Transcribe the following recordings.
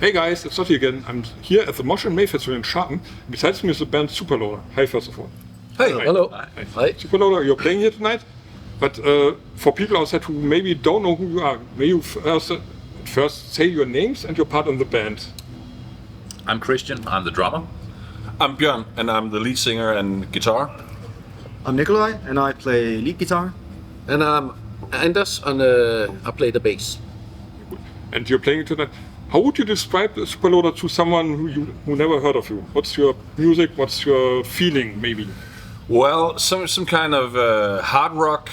Hey guys, it's Otti again. I'm here at the Mosh'n'May Festival in Sharpen. Besides me is the band SUPERLOADER. Hi, first of all. Hey. Hello. Hi. SUPERLOADER, you're playing here tonight. But for people outside who maybe don't know who you are, may you first say your names and your part in the band. I'm Kristian, I'm the drummer. I'm Bjørn, and I'm the lead singer and guitar. I'm Nicolaj, and I play lead guitar. And I'm Anders, and I play the bass. And you're playing tonight. How would you describe SUPERLOADER to someone who never heard of you? What's your music? What's your feeling, maybe? Well, some kind of hard rock.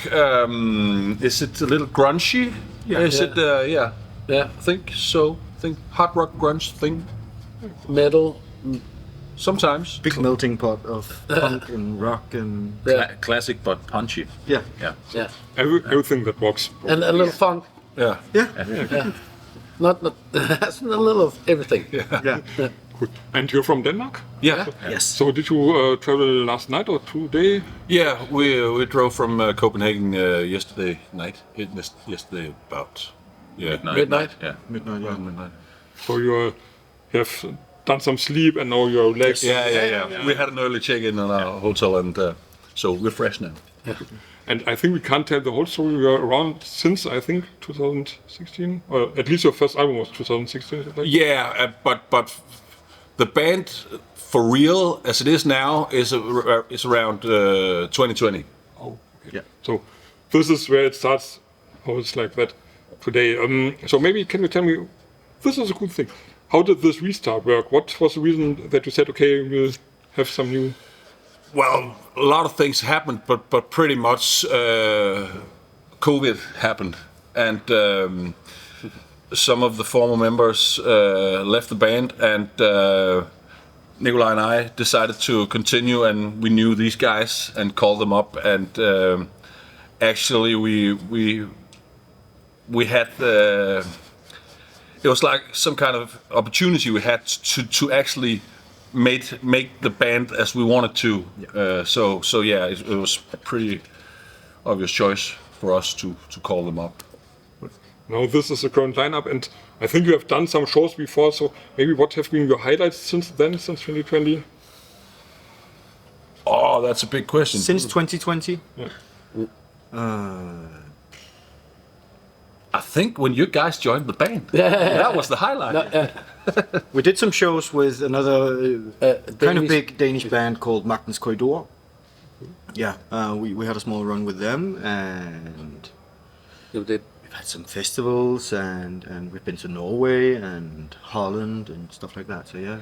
Is it a little grungy? Yeah. Is it? Yeah. I think so. I think hard rock grunge thing. Metal. Sometimes. Big melting pot of punk and rock and Classic but punchy. yeah. Yeah. Everything that works. And a little funk. Yeah. Yeah. Not that's a little of everything. Yeah. Good. And you're from Denmark? Yeah. Yes. So did you travel last night or today? Yeah. We drove from Copenhagen yesterday night. Yesterday about Midnight. Yeah. Midnight. Yeah. midnight. So you have done some sleep and now you're relaxed? Yeah. We had an early check-in on our hotel, and so we're fresh now. And I think we can't tell the whole story. We are around since, I think, 2016, or at least your first album was 2016. Like? Yeah, but the band for real, as it is now, is around 2020. Oh, okay. Yeah. So this is where it starts. How it's like that today. So maybe can you tell me? This is a good thing. How did this restart work? What was the reason that you said, okay, we'll have some new? Well, a lot of things happened, but pretty much COVID happened, and some of the former members left the band, and Nicolaj and I decided to continue, and we knew these guys and called them up, and actually we had it was like some kind of opportunity we had to actually make the band as we wanted to. So yeah, it was a pretty obvious choice for us to call them up. Now this is the current lineup, and I think you have done some shows before. So maybe what have been your highlights since then, since 2020? Oh, that's a big question. Since 2020. Yeah. I think when you guys joined the band, that was the highlight. We did some shows with another kind of Danish. big Danish band called Magtens Korridor. Yeah, we had a small run with them, and You did. we've had some festivals, and we've been to Norway and Holland and stuff like that. So yeah,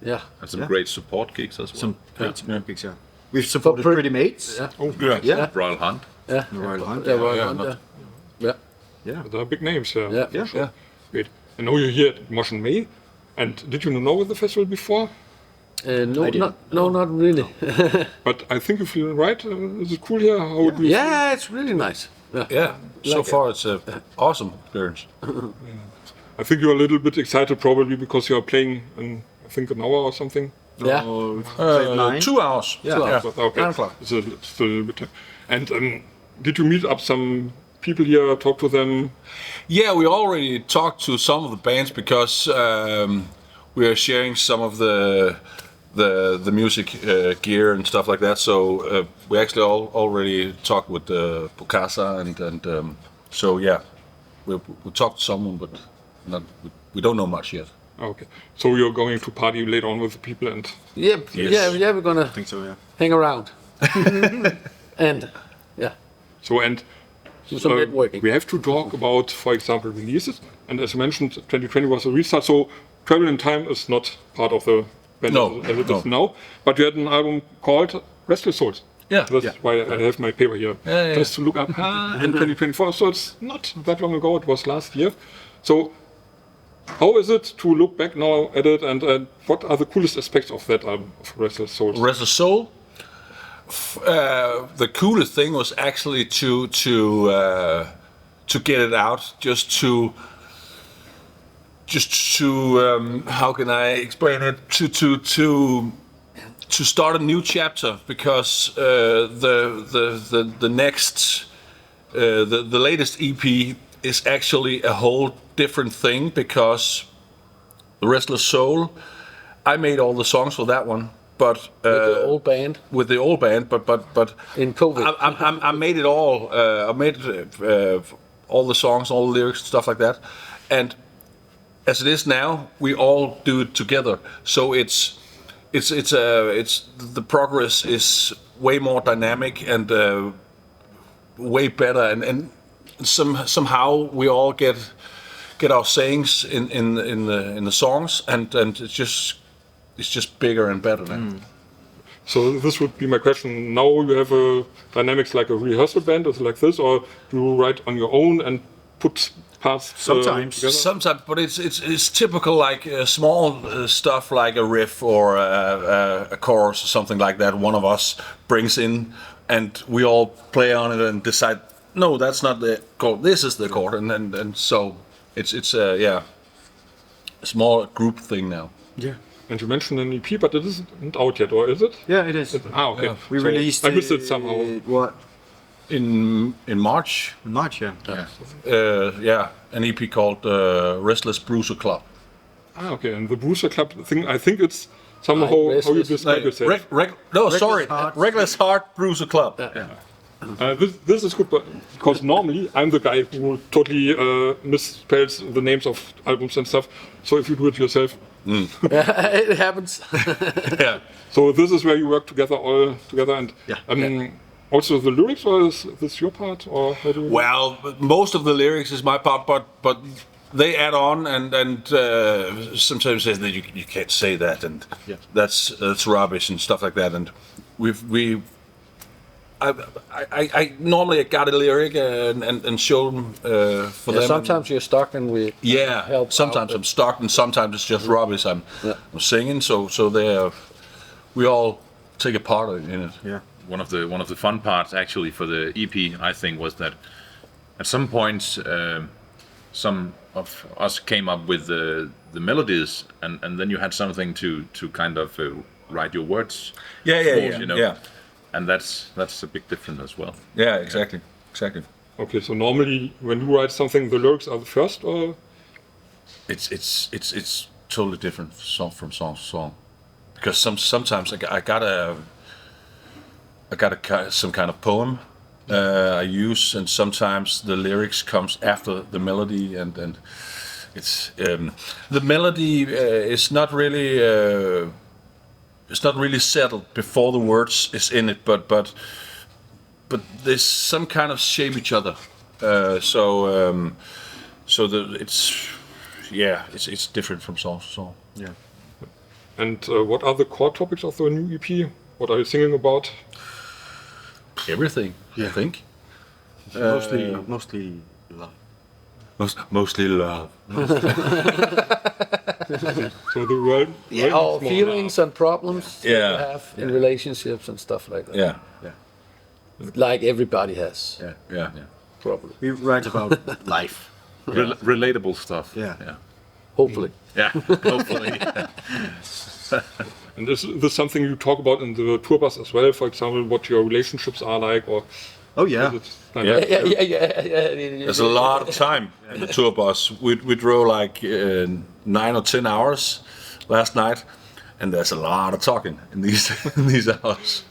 Yeah. And some Yeah. great support gigs as well. some great gigs. Yeah, we've supported Pretty- Pretty Mates. Yeah. Oh, Yeah. Royal Hunt. Yeah. The Royal Hunt. Yeah. Royal Yeah, Hunt, not- yeah. Yeah. Yeah. there are big names here. Yeah. Yeah. Yeah. Great. And now you're here at Mosh'n'May. And did you know the festival before? Not really. But I think you feel right. Is it cool here? How do you Yeah, it's really nice. Yeah. Yeah. So Like far, it's an awesome experience. I think you're a little bit excited probably because you're playing in, I think, an hour or something. Yeah. Played 9. 2 hours. Yeah. 2 hours. But, okay. 9 o'clock. It's still a little bit time. And did you meet up some people here, talk to them? Yeah, we already talked to some of the bands because we are sharing some of the music gear and stuff like that. So we actually already talked with Bokassa and so yeah, we talked to someone, but we don't know much yet. Okay. So you're going to party later on with the people and Yeah. Yes. Yeah. We're gonna I think so. Yeah. hang around. And yeah, so and do some networking. we have to talk about, for example, releases. And as mentioned, 2020 was a restart. So Travel in Time is not part of the band No, as it no. is now. But you had an album called Restless Souls. Yeah. That's why I have my paper here. Yeah. Just to look up in 2024. So it's not that long ago. It was last year. So how is it to look back now at it, and what are the coolest aspects of that album, of Restless Souls? Restless Soul. The coolest thing was actually to get it out, just to how can I explain it? To start a new chapter, because the next the latest EP is actually a whole different thing, because The Restless Soul. I made all the songs for that one, but With the old band with the old band, but in COVID. I made it all. I made all the songs, all the lyrics, stuff like that. And as it is now, we all do it together. So it's the progress is way more dynamic and way better. And somehow we all get our sayings in the songs, and it's just bigger and better now. So this would be my question. Now you have a dynamics like a rehearsal band, is it like this, or do you write on your own and put parts Sometimes. together? Sometimes, but it's typical like small stuff like a riff or a chorus or something like that. One of us brings in, and we all play on it and decide. No, that's not the chord. This is the chord, and so it's a small group thing now. Yeah. And you mentioned an EP, but it isn't out yet, or is it? Yeah, it is. Okay. Yeah. We So released. I missed it somehow. What? In March, In March, yeah. an EP called Restless Bruiser Club. Okay. And the Bruiser Club thing, I think it's somehow how you Restless- describe yourself. Reckless Heart Bruiser Club. This is good, because normally I'm the guy who totally misspells the names of albums and stuff. So if you do it yourself, It happens. Yeah. so this is where you work all together, and Yeah. also the lyrics, or is this your part, or how do you? Well, most of the lyrics is my part, but they add on, and sometimes say that you can't say that, and that's rubbish and stuff like that. And I normally got a lyric and show them for them. Sometimes you're stuck and we help sometimes out. I'm stuck, and sometimes it's just rubbish. I'm singing, so we all take a part in it. Yeah. One of the fun parts actually for the EP, I think, was that at some points some of us came up with the melodies, and then you had something to kind of write your words. Yeah. You know? Yeah. And that's a big difference as well. Yeah, exactly. Okay, so normally when you write something, the lyrics are the first, or It's totally different from song to song, because sometimes I got some kind of poem I use, and sometimes the lyrics comes after the melody, and it's the melody is not really it's not really settled before the words is in it, but there's some kind of shape each other, it's different from song to song. Yeah. and what are the core topics of the new EP? What are you singing about? Everything, I think. Mostly love. Mostly love. So the world. Our feelings and problems that Yeah. we have in relationships and stuff like that. Yeah. Like everybody has, Yeah. probably. We write about life. Relatable stuff. Yeah. Hopefully. Yeah. Hopefully. And is this something you talk about in the tour bus as well? For example, what your relationships are like, or Oh yeah. is it like Yeah. Yeah. There's a lot of time in the tour bus. We drove like 9 or 10 hours last night, and there's a lot of talking in these hours.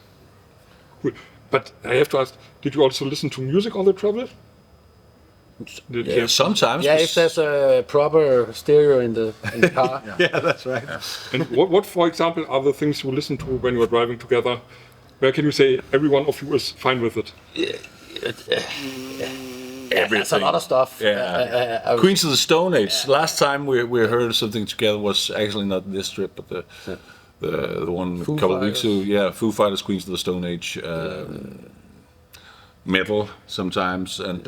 cool? But I have to ask, did you also listen to music on the travel? Did you have- Sometimes. Yeah, if there's a proper stereo in the car. Yeah, that's right. And what, for example, are the things you listen to when you are driving together? Where can you say every one of you is fine with it? There's a lot of stuff. Yeah. Queens of the Stone Age. Last time we heard something together was actually not this trip, but the one Foo a couple of weeks ago. Fighters. Yeah, Foo Fighters, Queens of the Stone Age, metal sometimes, and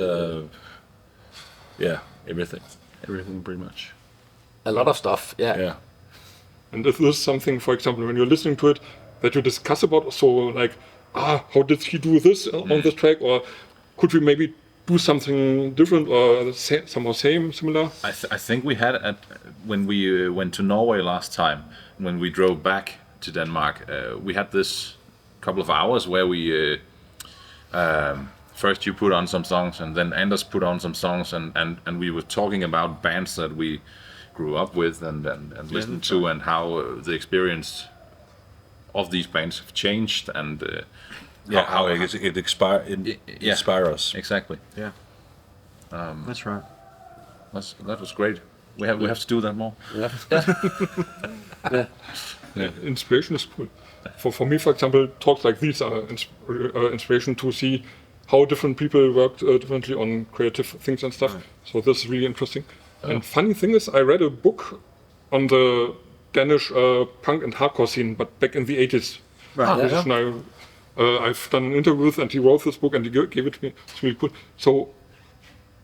everything pretty much. A lot of stuff. Yeah. And is this something, for example, when you're listening to it, that you discuss about? So, like, how did he do this on this track, or could we maybe do something different, or somehow similar? I think we had when we went to Norway last time. When we drove back to Denmark, we had this couple of hours where we first you put on some songs, and then Anders put on some songs, and we were talking about bands that we grew up with and listened to, and how the experience of these bands have changed, and how it inspires. Exactly. Yeah. That's right. That was great. We have to do that more. Inspiration is cool. For me, for example, talks like these are inspiration to see how different people work differently on creative things and stuff. So this is really interesting. And funny thing is, I read a book on the Danish punk and hardcore scene, but back in the 80s. Right. I've done an interview with, and he wrote this book and he gave it to me. It's really cool. So,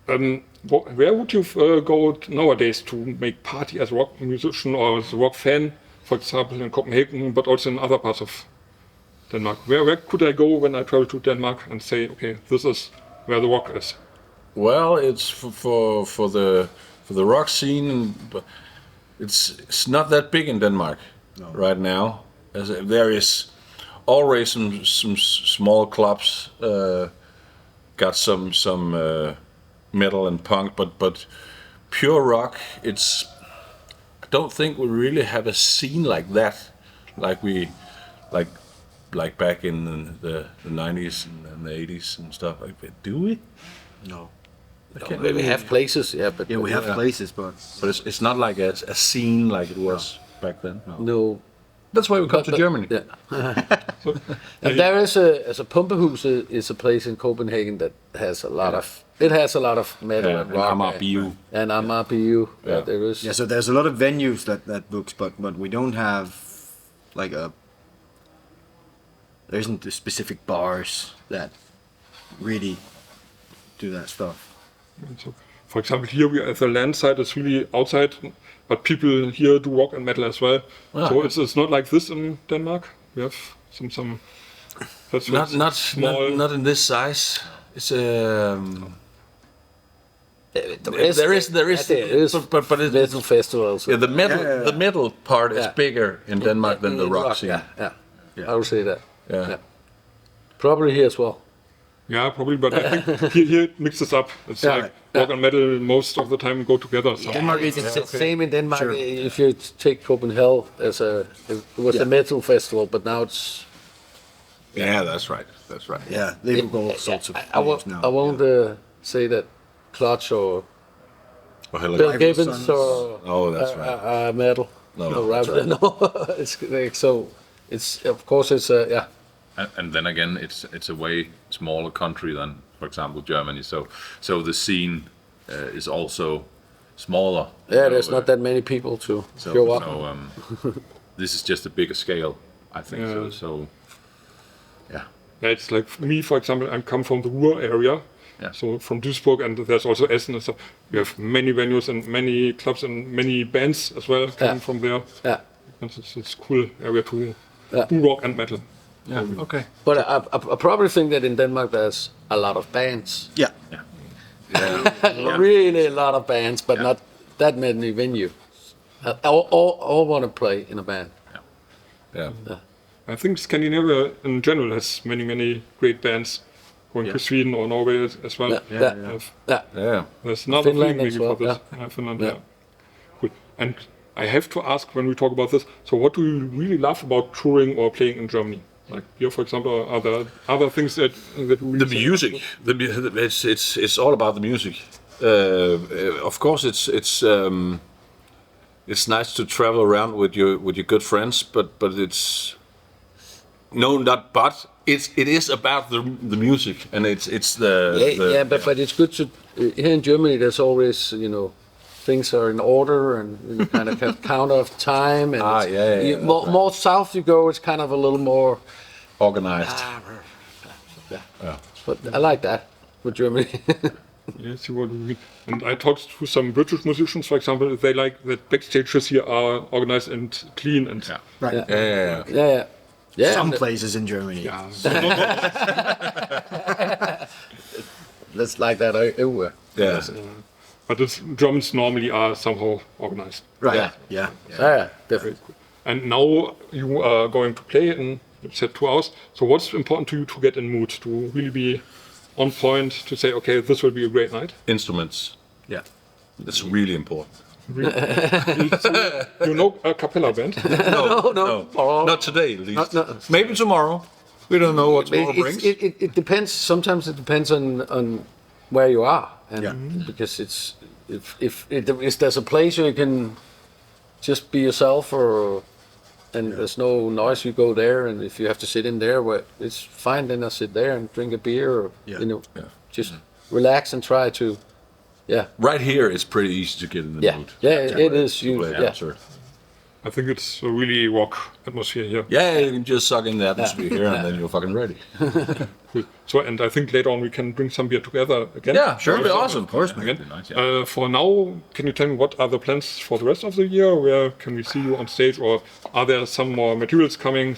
where would you go nowadays to make party as a rock musician or as a rock fan? For example, in Copenhagen, but also in other parts of Denmark. Where could I go when I travel to Denmark and say, okay, this is where the rock is? Well, it's for the rock scene, but it's not that big in Denmark right now. There is always some small clubs, got some metal and punk, but pure rock, I don't think we really have a scene like that, like back in the 90s and the 80s and stuff like that. Do we? No. We have places, but Yeah, we have places, but It's not like a scene like it was back then. no. That's why we come to Germany. Yeah. And there is a Pumpehus is a place in Copenhagen that has a lot of metal and rock Amager. and Amager. Yeah, there is. yeah. So there's a lot of venues that books, but we don't have like there isn't the specific bars that really do that stuff. So, for example, here we are at the land side. It's really outside, but people here do rock and metal as well. So it's not like this in Denmark. We have some. Not in this size. It's There is but it's, metal festivals. the metal part is bigger in Denmark than the rock scene. Yeah. I would say that. Yeah. Probably here as well. Yeah, probably, but I think here it mixes up. It's like rock and metal most of the time go together. So. Denmark is the same in Denmark. If you take Copenhagen it was a metal festival, but now it's. Yeah, that's right. Yeah, they do all sorts of I things now. won't say that Clutch or Bill Gibbons or that's right. metal. No, No, it's like, so. It's of course it's And then again, it's a way smaller country than, for example, Germany. So the scene is also smaller. Yeah, there's not that many people to show up. So this is just a bigger scale, I think. Yeah. So yeah. Yeah, it's like me, for example, I come from the Ruhr area. Yeah. So from Duisburg, and there's also Essen and stuff. We have many venues and many clubs and many bands as well coming from there. Yeah. And it's a cool area to do rock and metal. Yeah. Okay. But I probably think that in Denmark there's a lot of bands. Yeah. Really a lot of bands, but not that many venues. All want to play in a band. Yeah. I think Scandinavia in general has many great bands going to Sweden or Norway as well. Yeah. There's another Finland thing maybe as well, for this. Finland, Cool. And I have to ask when we talk about this, so what do you really love about touring or playing in Germany? Like here, for example, are there other things that really The music. It's all about the music. Of course, it's nice to travel around with your good friends, but it's it is about the music, and it's the but it's good to here in Germany. There's always things are in order, and you kind of have count of time. And more south you go, it's kind of a little more organized. But I like that with Germany. Yes, you would. And I talked to some British musicians, for example. They like that backstages here are organized and clean and Right. Yeah. Some places in Germany. yeah. That's like that everywhere. Yeah. But the Germans normally are somehow organized. Right. Yeah. Yeah, definitely. And now you are going to play in, you said 2 hours. So what's important to you to get in mood, to really be on point, to say, okay, this will be a great night? Instruments. Yeah. That's really important. You know a cappella band? No. Not today, at least. No. Maybe tomorrow. We don't know what tomorrow brings. It depends. Sometimes it depends on where you are, and because it's if there's a place where you can just be yourself, and there's no noise, you go there, and if you have to sit in there, well, it's fine. Then I sit there and drink a beer, or just relax and try to. Yeah. Right here, it's pretty easy to get in the mood. Yeah, it is. Sure. I think it's a really rock atmosphere here. Yeah, you can just suck in the atmosphere here, and then you're fucking ready. Cool. So, and I think later on we can bring some beer together again. Yeah, sure, that'd be awesome. Of course, man. Again. Nice, For now, can you tell me what are the plans for the rest of the year? Where can we see you on stage, or are there some more materials coming?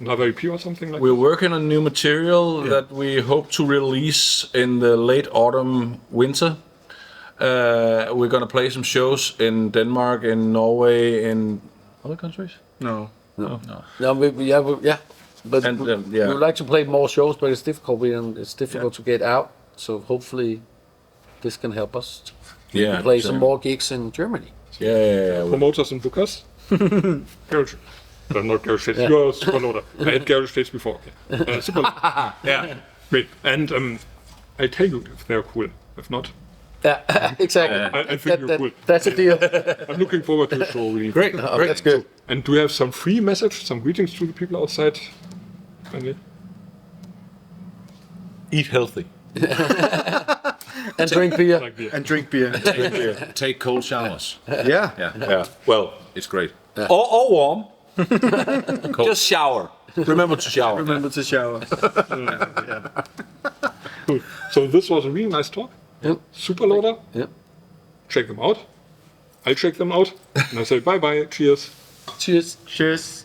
Another EP or something like that? We're working on new material that we hope to release in the late autumn, winter. We're gonna play some shows in Denmark, in Norway, in other countries. No. But we would like to play more shows, but it's difficult. It's difficult to get out. So hopefully, this can help us. Play some more gigs in Germany. Promoters and bookers. Garage. Not Garage States. You're SUPERLOADER. I had Garage States before. Okay. SUPERLOADER. Yeah. Great. And I tell you if they're cool. If not. Yeah, exactly. I think you're cool. That's a deal. I'm looking forward to the show. Really. Great. That's good. And do you have some free message, some greetings to the people outside? Eat healthy. And drink beer. Like beer. And drink beer. Take cold showers. Yeah. Well, It's great. or warm. Just shower. Remember to shower. Remember to shower. Cool. So this was a really nice talk. Yep. SUPERLOADER. Yep. Check them out. I'll check them out. And I say bye-bye. Cheers. Cheers. Cheers.